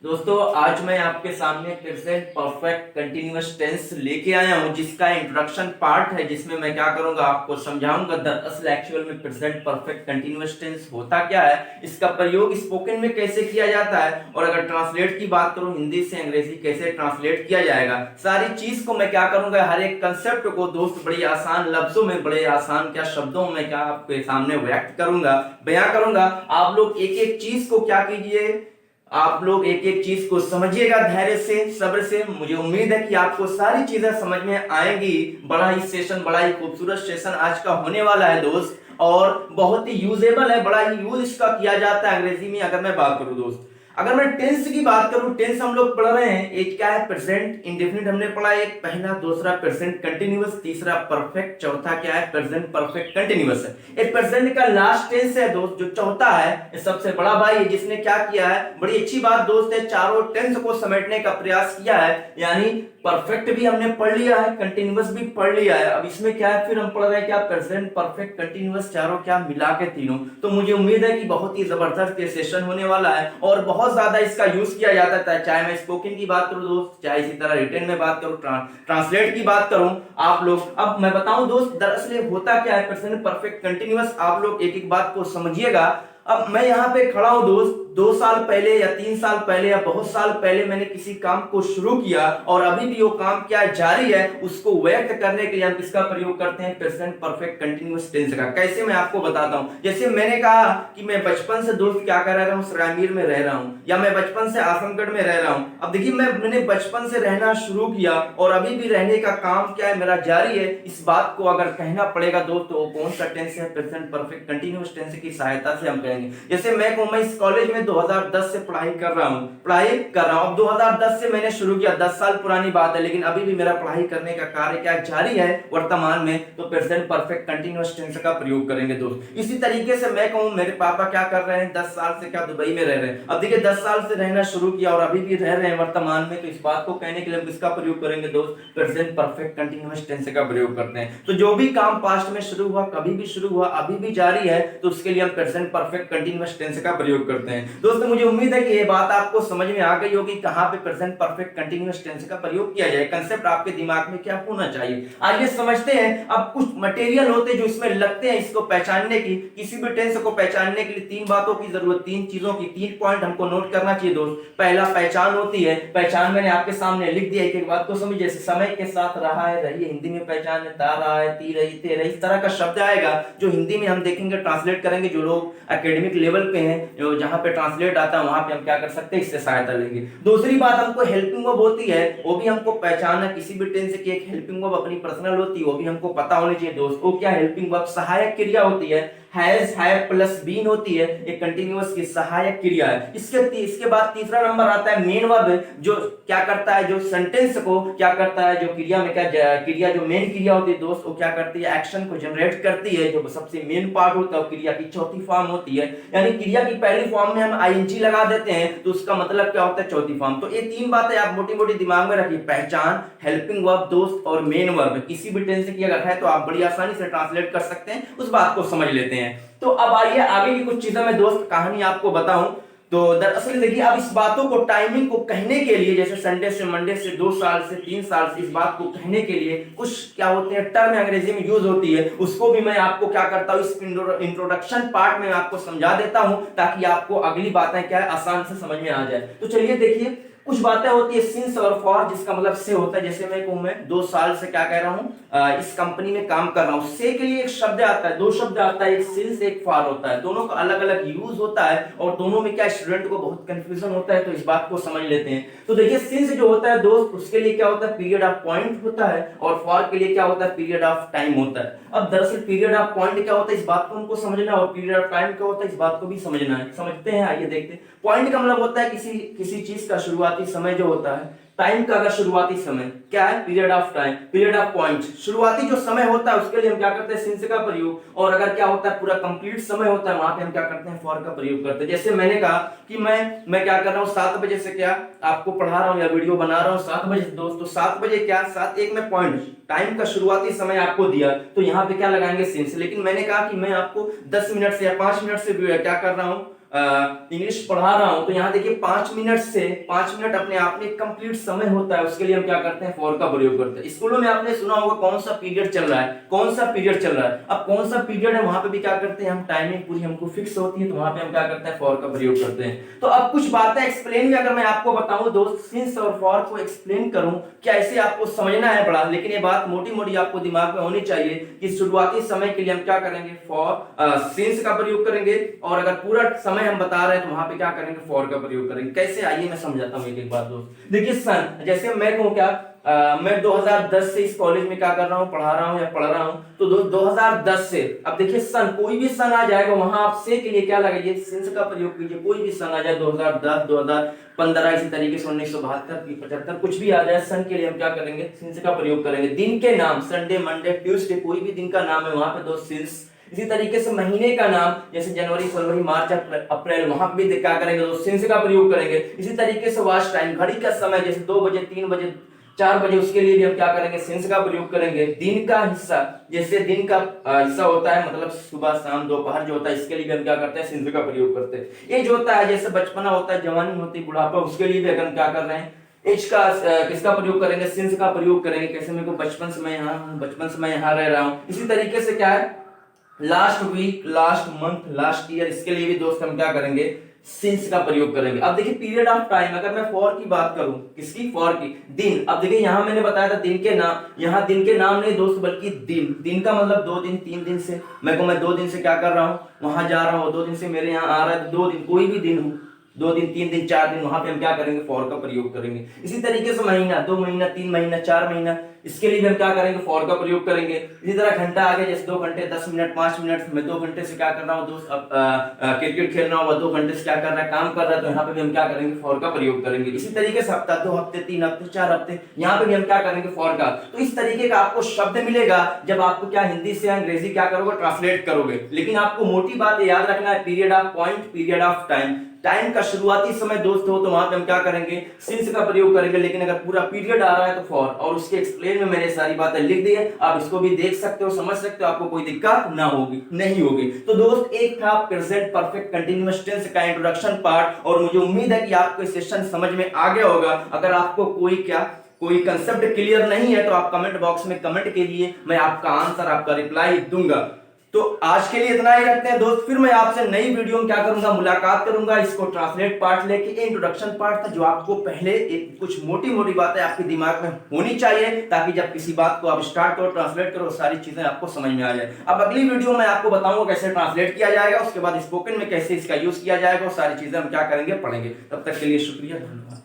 दोस्तों आज मैं आपके सामने प्रेजेंट परफेक्ट कंटिन्यूअस टेंस लेके आया हूं जिसका इंट्रोडक्शन पार्ट है जिसमें मैं क्या करूंगा आपको समझाऊंगा दरअसल एक्चुअल में प्रेजेंट परफेक्ट कंटिन्यूअस टेंस होता क्या है, इसका प्रयोग स्पोकन में कैसे किया जाता है और अगर ट्रांसलेट की बात करूं हिंदी से अंग्रेजी कैसे ट्रांसलेट किया जाएगा। सारी चीज को मैं क्या करूंगा हर एक कंसेप्ट को दोस्त बड़ी आसान लफ्जों में बड़े आसान क्या शब्दों में क्या आपके सामने व्यक्त करूंगा बयां करूंगा। आप लोग एक एक चीज को क्या कीजिए, आप लोग एक एक चीज को समझिएगा धैर्य से सब्र से। मुझे उम्मीद है कि आपको सारी चीजें समझ में आएंगी। बड़ा ही सेशन बड़ा ही खूबसूरत सेशन आज का होने वाला है दोस्त और बहुत ही यूजेबल है, बड़ा ही यूज इसका किया जाता है अंग्रेजी में। अगर मैं बात करूं दोस्त, अगर मैं टेंस की बात करूं, टेंस हम लोग पढ़ रहे हैं। एक क्या है प्रेजेंट इंडेफिनिट हमने पढ़ा, एक पहला, दूसरा प्रेजेंट कंटिन्यूअस, तीसरा परफेक्ट, चौथा क्या है प्रेजेंट परफेक्ट कंटिन्यूअस है। एक प्रेजेंट का लास्ट टेंस है दोस्त जो चौथा है, सबसे बड़ा भाई है जिसने क्या किया है, बड़ी अच्छी बात दोस्त है, चारों टेंस को समेटने का प्रयास किया है। यानी परफेक्ट भी हमने पढ़ लिया है, कंटिन्यूअस भी पढ़ लिया है। अब इसमें क्या है फिर हम पढ़ रहे हैं क्या प्रेजेंट परफेक्ट कंटिन्यूअस, चारों क्या मिला के तीनों। तो मुझे उम्मीद है कि बहुत ही जबरदस्त ये सेशन होने वाला है और बहुत ज्यादा इसका यूज किया जाता है, चाहे मैं स्पोकन की बात करूं दोस्त, चाहे इसी तरह रिटन में बात करूं, ट्रांसलेट की बात करूं। आप लोग अब मैं बताऊं दोस्त दरअसल होता क्या है प्रेजेंट परफेक्ट कंटिन्यूअस, आप लोग एक एक बात को समझिएगा। अब मैं यहाँ पे खड़ा हूं दोस्त, 2 साल पहले या 3 साल पहले या बहुत साल पहले मैंने किसी काम को शुरू किया और अभी भी वो काम क्या जारी है, उसको व्यक्त करने के लिए हम किसका प्रयोग करते हैं प्रेजेंट परफेक्ट कंटिन्यूअस टेंस का। कैसे मैं आपको बताता हूं। जैसे मैंने कहा कि मैं बचपन से दोस्त क्या कर रहा हूं, सरायमीर में रह रहा हूं या मैं बचपन से आजमगढ़ में रह रहा हूं। अब देखिए मैंने बचपन से रहना शुरू किया और अभी भी रहने का काम क्या है मेरा जारी है। इस बात को अगर कहना पड़ेगा दोस्त तो कौन सा टेंस है प्रेजेंट परफेक्ट कंटिन्यूअस टेंस की सहायता से हम कहेंगे। जैसे मैं इस कॉलेज में 2010 से पढ़ाई कर रहा हूं अब 2010 से मैंने शुरू किया, 10 साल पुरानी बात है, लेकिन अभी भी मेरा पढ़ाई करने का कार्य क्या जारी है वर्तमान में, तो प्रेजेंट परफेक्ट कंटिन्यूअस टेंस का प्रयोग करेंगे दोस्त। इसी तरीके से मैं कहूं मेरे पापा क्या कर रहे हैं, 10 साल से क्या दुबई में रह रहे हैं। अब देखिए 10 साल से रहना शुरू किया और अभी भी रह रहे हैं वर्तमान में, तो इस बात को कहने के लिए हम किसका प्रयोग करेंगे दोस्त प्रेजेंट परफेक्ट कंटिन्यूअस टेंस का प्रयोग करते हैं। तो जो भी काम पास्ट में शुरू हुआ, कभी भी शुरू हुआ, अभी भी जारी है, तो उसके लिए हम प्रेजेंट परफेक्ट कंटिन्यूअस टेंस का प्रयोग करते हैं। दोस्तों मुझे उम्मीद है कि ये बात आपको समझ में आ गई होगी कहां पे प्रेजेंट परफेक्ट कंटिन्यूअस टेंस का प्रयोग किया जाए, कंसेप्ट आपके दिमाग में क्या होना चाहिए। आइए समझते हैं। अब कुछ मटेरियल होते हैं जो इसमें लगते हैं इसको पहचानने की, किसी भी टेंस को पहचानने के लिए 3 बातों की जरूरत, 3 चीजों की, 3 पॉइंट हमको नोट करना चाहिए दोस्त। पहला पहचान होती है, पहचान मैंने आपके सामने लिख दिया, एक एक बात को समझिए। जैसे समय के साथ रहा है, रही है, हिंदी में पहचान है, ता रहा है, ती रही, ते रही, इस तरह का शब्द आएगा जो हिंदी में हम देखेंगे ट्रांसलेट करेंगे। जो लोग एकेडमिक लेवल पे हैं, जहां पे ट्रांसलेट आता है वहां पे हम क्या कर सकते हैं, इससे सहायता लेंगे। दूसरी बात हमको हेल्पिंग वर्ब होती है, वो भी हमको पहचानना, किसी भी टेंस की एक हेल्पिंग वर्ब अपनी पर्सनल होती है, वो भी हमको पता होनी चाहिए दोस्त। वो क्या हेल्पिंग वर्ब, सहायक क्रिया होती है, हैज हैव प्लस बीन होती है, एक कंटिन्यूअस की सहायक क्रिया है। इसके बाद तीसरा नंबर आता है मेन वर्ब, जो क्या करता है, जो सेंटेंस को क्या करता है, जो क्रिया में क्या क्रिया जो मेन क्रिया होती है दोस्त, वो क्या करती है एक्शन को जनरेट करती है, जो सबसे मेन पार्ट होता है क्रिया की चौथी फॉर्म होती है। यानी क्रिया की पहली फॉर्म में हम आईएनजी लगा देते हैं तो उसका मतलब क्या होता है चौथी फॉर्म। तो ये 3 बातें आप मोटी मोटी दिमाग में रखिए, पहचान, हेल्पिंग वर्ब दोस्त और मेन वर्ब। किसी भी टेंस की अगर है तो आप बड़ी आसानी से ट्रांसलेट कर सकते हैं, उस बात को समझ लेते हैं। तो अब आइए आगे की कुछ चीजें मैं दोस्त कहानी आपको बताऊं। तो दरअसल देखिए अब इस बातों को टाइमिंग को कहने के लिए, जैसे संडे से मंडे से 2 साल से 3 साल से, इस बात को कहने के लिए कुछ क्या होते हैं टर्म अंग्रेजी में यूज होती है, उसको भी मैं आपको क्या करता हूं इस इंट्रोडक्शन पार्ट में आपको समझा देता हूं ताकि आपको अगली बातें क्या है आसान से समझ में आ जाए। तो चलिए देखिए कुछ बातें होती है सिंस और फॉर, जिसका मतलब से होता है। जैसे मैं कहूं मैं 2 साल से क्या कह रहा हूं इस कंपनी में काम कर रहा हूं, से के लिए एक शब्द आता है, 2 शब्द आता है, एक सिंस एक फॉर होता है, दोनों का अलग अलग यूज होता है और दोनों में क्या स्टूडेंट को बहुत कंफ्यूजन होता है, तो इस बात को समझ लेते हैं। तो देखिए सिंस जो होता है दोस्त उसके लिए क्या होता है पीरियड ऑफ पॉइंट होता है और फॉर के लिए क्या होता है पीरियड ऑफ टाइम होता है। अब दरअसल पीरियड ऑफ पॉइंट क्या होता है इस बात को हमको समझना और पीरियड ऑफ टाइम क्या होता है इस बात को भी समझना है। समझते हैं, आइए देखते हैं। पॉइंट का मतलब होता है किसी चीज का शुरुआती समय जो होता है। टाइम का अगर शुरुआती समय क्या है period of time, period of point, शुरुआती जो समय होता है उसके लिए हम क्या करते हैं सिंस का प्रयोग, और अगर क्या होता है पूरा कंप्लीट समय होता है वहां पे हम क्या करते हैं फॉर का प्रयोग करते हैं। जैसे मैंने कहा कि मैं क्या कर रहा हूं 7 बजे से क्या आपको पढ़ा रहा हूं या वीडियो बना रहा हूं 7 बजे दोस्तों, 7 बजे क्या 7 1 में पॉइंट टाइम का शुरुआती समय आपको दिया तो यहाँ पे क्या लगाएंगे सिंस। लेकिन मैंने कहा कि मैं आपको 10 मिनट से या 5 मिनट से क्या कर रहा हूं इंग्लिश पढ़ा रहा हूं तो यहाँ देखिए 5 मिनट अपने आप में कंप्लीट समय होता है, उसके लिए हम क्या करते हैं, फॉर का प्रयोग करते हैं। स्कूलों में आपने सुना होगा कौन सा पीरियड चल रहा है, कौन सा पीरियड चल रहा है। अब कौन सा पीरियड है वहां पे भी क्या करते हैं हम, टाइमिंग पूरी हमको फिक्स होती है, तो वहां पे हम क्या करते हैं, फॉर का प्रयोग करते हैं। तो अब कुछ बातें एक्सप्लेन भी अगर मैं आपको बताऊं दोस्त, सिंस और फॉर को एक्सप्लेन करूं, क्या ऐसे आपको समझना है बड़ा, लेकिन ये बात मोटी मोटी आपको दिमाग में होनी चाहिए कि शुरुआती समय के लिए हम क्या करेंगे, फॉर सिंस का प्रयोग करेंगे, और अगर पूरा समय हम बता रहे हैं तो वहां पे क्या करेंगे, फॉर का प्रयोग करेंगे। कैसे, आइए मैं समझाता हूं एक एक बात दोस्त। देखिए सन, जैसे मैं कहूं क्या, मैं 2010 से इस कॉलेज में क्या कर रहा हूं, पढ़ा रहा हूं या पढ़ रहा हूं, तो 2010 से, अब देखिए सन, कोई भी सन आ जाएगा वहां आप से के लिए क्या लगाइए, सिंस का प्रयोग कीजिए। कोई भी सन आ जाए, 2010, 2015, इसी तरीके से 1972, 75, कुछ भी आ जाए, सन के लिए हम क्या करेंगे, सिंस का प्रयोग करेंगे। दिन के नाम, संडे, मंडे, ट्यूसडे, कोई भी दिन का नाम है वहां पे दो सिंस। इसी तरीके से महीने का नाम, जैसे जनवरी, फरवरी, मार्च, अप्रैल, वहां पे भी क्या करेंगे, तो सिंस का प्रयोग करेंगे। इसी तरीके से वॉच टाइम, घड़ी का समय, जैसे 2 बजे, 3 बजे, 4 बजे, उसके लिए भी हम क्या करेंगे, सिंस का प्रयोग करेंगे। दिन का हिस्सा, जैसे दिन का हिस्सा होता है, मतलब सुबह, शाम, दोपहर जो होता है, इसके लिए भी हम क्या करते हैं, सिंस का प्रयोग करते हैं। एज होता है, जैसे बचपना होता है, जवानी होती है, बुढ़ापा, उसके लिए भी अगर हम क्या कर रहे हैं, एज का किसका प्रयोग करेंगे, सिंस का प्रयोग करेंगे। कैसे, मेरे को बचपन से मैं यहाँ रह रहा हूँ। इसी तरीके से क्या है, last week, last month, last year, इसके लिए भी दोस्त हम क्या करेंगे, सिंस का प्रयोग करेंगे। अब देखिए पीरियड ऑफ टाइम, अगर मैं फॉर की बात करूं, किसकी, फॉर की, दिन। अब देखिए यहां मैंने बताया था दिन के नाम, यहां दिन के नाम नहीं दोस्त, बल्कि दिन। दिन का मतलब 2 दिन, 3 दिन से, मैं 2 दिन से क्या कर रहा हूं, वहां जा रहा हूं, 2 दिन से मेरे यहाँ आ रहा है, 2 दिन, कोई भी दिन हो, 2 दिन, 3 दिन, 4 दिन, वहां पे हम क्या करेंगे, फॉर का प्रयोग करेंगे। इसी तरीके से महीना, 2 महीना, 3 महीना, 4 महीना, इसके लिए भी हम क्या करेंगे, फॉर का प्रयोग करेंगे। इसी तरह घंटा आ गया, जैसे 2 घंटे, 10 मिनट, 5 मिनट, मैं 2 घंटे से क्या कर रहा हूँ दोस्त, अब क्रिकेट खेल रहा हूँ, 2 घंटे से क्या कर रहा है, काम कर रहा है, तो यहाँ पे भी हम क्या करेंगे, फॉर का प्रयोग करेंगे। इसी तरीके से हफ्ता, 2 हफ्ते, 3 हफ्ते, 4 हफ्ते, यहाँ पे भी हम क्या करेंगे, फॉर का। तो इस तरीके का आपको शब्द मिलेगा जब आपको क्या, हिंदी से अंग्रेजी क्या करोगे, ट्रांसलेट करोगे। लेकिन आपको मोटी बात याद रखना है, period of point, period of time. Time का शुरुआती समय दोस्त हो तो वहां पे हम क्या करेंगे, सिंस का प्रयोग करेंगे। लेकिन अगर पूरा पीरियड आ रहा है तो फॉर, और उसके एक्सप्लेन में मैंने सारी बातें लिख दी है, आप इसको भी देख सकते हो, समझ सकते हो, आपको कोई दिक्कत ना होगी, नहीं होगी। तो दोस्त एक था प्रेजेंट परफेक्ट कंटीन्यूअस टेंस का इंट्रोडक्शन पार्ट, और मुझे उम्मीद है कि आपको सेशन समझ में आ गया होगा। अगर आपको कोई कंसेप्ट क्लियर नहीं है तो आप कमेंट बॉक्स में कमेंट कीजिए, मैं आपका आंसर, आपका रिप्लाई दूंगा। तो आज के लिए इतना ही रखते हैं दोस्त, फिर मैं आपसे नई वीडियो में क्या करूंगा, मुलाकात करूंगा। इसको ट्रांसलेट पार्ट लेके, इंट्रोडक्शन पार्ट था जो आपको पहले कुछ मोटी मोटी बातें आपके दिमाग में होनी चाहिए, ताकि जब किसी बात को आप स्टार्ट करो, ट्रांसलेट करो, सारी चीजें आपको समझ में आ जाए। अब अगली वीडियो में आपको बताऊंगा कैसे ट्रांसलेट किया जाएगा, उसके बाद स्पोकन में कैसे इसका यूज किया जाएगा, और सारी चीजें हम क्या करेंगे, पढ़ेंगे। तब तक के लिए शुक्रिया, धन्यवाद।